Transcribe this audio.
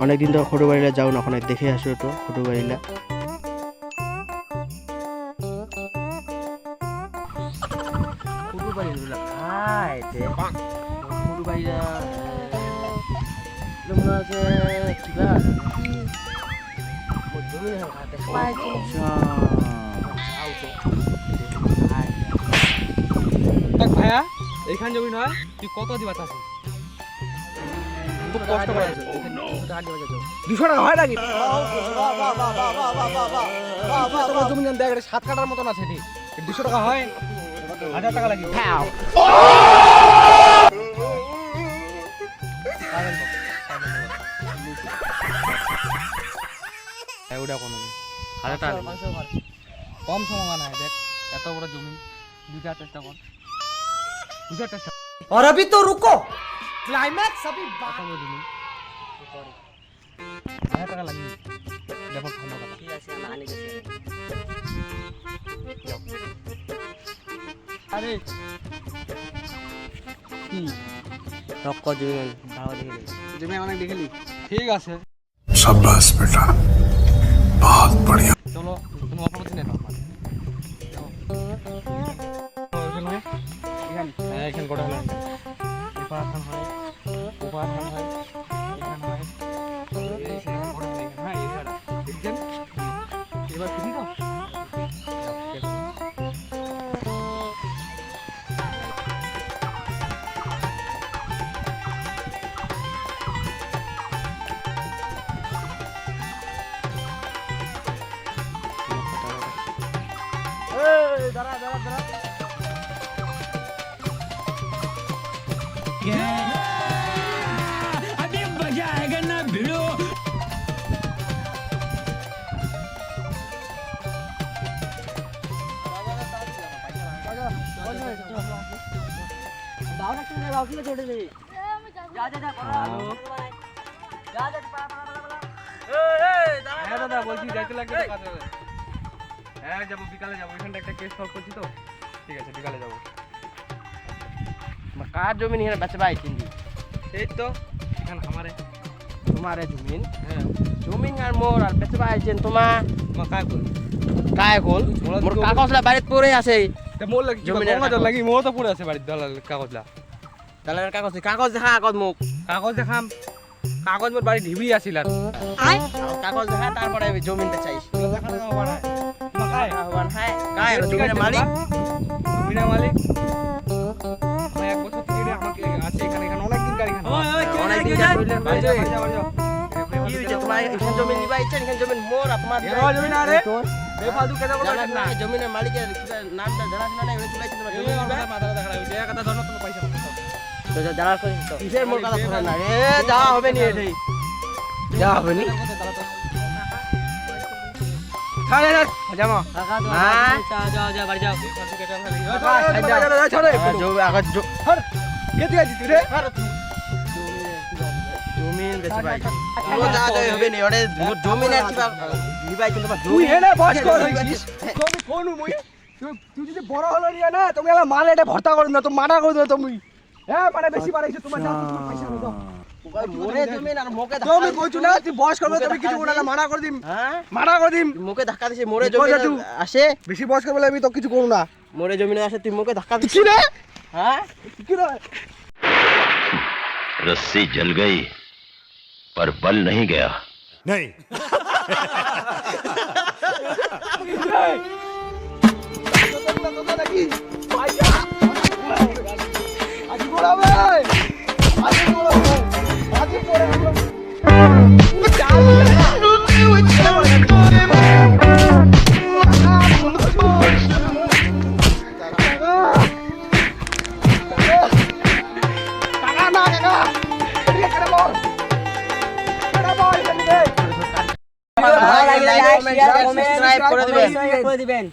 অনেকদিন তো শ্বশুর বাড়িলে যাও না, ওখানে দেখে আসো তো শ্বশুর বাড়িলা। শ্বশুর বাড়িগুলা খাইতে শ্বশুর বাড়িরা মনে আছে কিবা জমি খাতে ভাইয়া এইখান জমি নয়, তুই কত দিবা চাষি? খুব কষ্ট করে 200 টাকা হয় নাকি? তোমার জমি দেখ 7 কাটার মতন আছে, 200 টাকা হয়? 1000 টাকা লাগবে। ওটা কোনো 1000 টাকা কম সময় না, দেখ এত বড় জমি, বুঝার চেষ্টা কর, বুঝার চেষ্টা। और अभी तो रुको, क्लाइमैक्स अभी টাকা লাগবে, দেখো ভালো কথা। ঠিক আছে আমি আনি গেছি। আরে কি রক্ক জমি দাও দেখে জমি অনেক দেখলি? ঠিক আছে, शाबाश बेटा, बहुत बढ़िया। চলো কোনো অপরাধ নেই। এখানে কটা হলো? এপার খান হয়, ওপার খান হয়, এখান হয়, এই সেখানে কটা হয়? হ্যাঁ এই ছাড়া দেখছেন এবার খুশি তো? দাঁড়া দাঁড়া দাঁড়া, अभी मजा आएगा ना भिड़ो। হ্যাঁ দাদা বলছি যাইতে লাগবে তো কাজে। হ্যাঁ যাবো, বিকালে যাবো, এখানটা একটা কেস সলভ করছি তো। ঠিক আছে বিকালে যাবো। কার জমি নিয়ে বেচবা আইছেন দি? এই তো এখানে আমারে তোমারে জমিন হ্যাঁ জমিন আর মোর আর বেচবা আইছেন তোমার মা কাজ করি কায় কল মোর কাগজলা বাড়িতে পড়ে আছে। তে মোর লাগি জমিনের জমিনের কাগজ। লাগি মোর তো পড়ে আছে বাড়িতে দলাল কাগজলা। দালালের কাগজ কাগজ দেখা কাগজ মুখ কাগজ দেখাম, কাগজ মোর বাড়ি ঢিবি আছিল আর কাগজ দেখা তারপরে আমি জমিনটা চাইছি। দেখা দেখা বাড়ায় মা কায় আহ্বান হায় কায় জমিনের মালিক জমিনের মালিক। আমি 1 বছর থেকে আমাকে আছে এখানে, এখানে অনেক দিন গাড়ি খান অনেক দিন যা হইলেন বাড়ি বাড়ি যাও, বাড়ি যাও, কি হইছে তোমার এখান জমি নিবা আইছেন? এখান জমি মোর আর তোমার এর জমি না রে বেফালতু কেন বলো জানা না? না জমিনের মালিকের নামটা জানা শোনা নাই, ওই তুলাইছেন তোমার জমি নিবা মাথা দেখা লাগবে, এক কথা ধরো তুমি পয়সা তো জানা কই তো কিসের মোর কথা শোনা না এ যাওয়া হবে নি এটাই যাওয়া হবে নি খালে না জামা না যাও যাও বাড়ি যাও। জমি আগত কে তুই আছিস রে? জমিন বেচে ভাই পুরো যা যাই হবে নি ওরে জমিনের কিবা নিবাই কিন্তু তোমার তুই এনে বস কর হইছিস তুমি কোন মুই? তুই যদি বড় হলো নিয়া না তুমি এলা মাল এটা ভর্তা করে না, তুমি মানা করে দাও তুমি। হ্যাঁ মানে বেশি বাড়াইছো তোমার, যাও তোমার পয়সা দাও। মোরে জমিন আর মোকে তুমি কইছো না তুই বস করবে, তুমি কিছু বলে না, মানা করে দিম, হ্যাঁ মানা করে দিম। মোকে ধাক্কা দিছে মোরে তুই কইছা জমিন তুই? আসে বেশি বস করবে আমি তো কিছু করব না। মোরে জমিনে আসে তুই মোকে ধাক্কা দিছিস কি রে? হ্যাঁ কি রে? रस्सी जल गई पर बल नहीं गया। नहीं নাকি পয়সা আজ পড়াবে, আজ পড়াবে, আজ পড়াবে। ভালো লাগলে লাইক শেয়ার কমেন্ট সাবস্ক্রাইব করে দিবেন।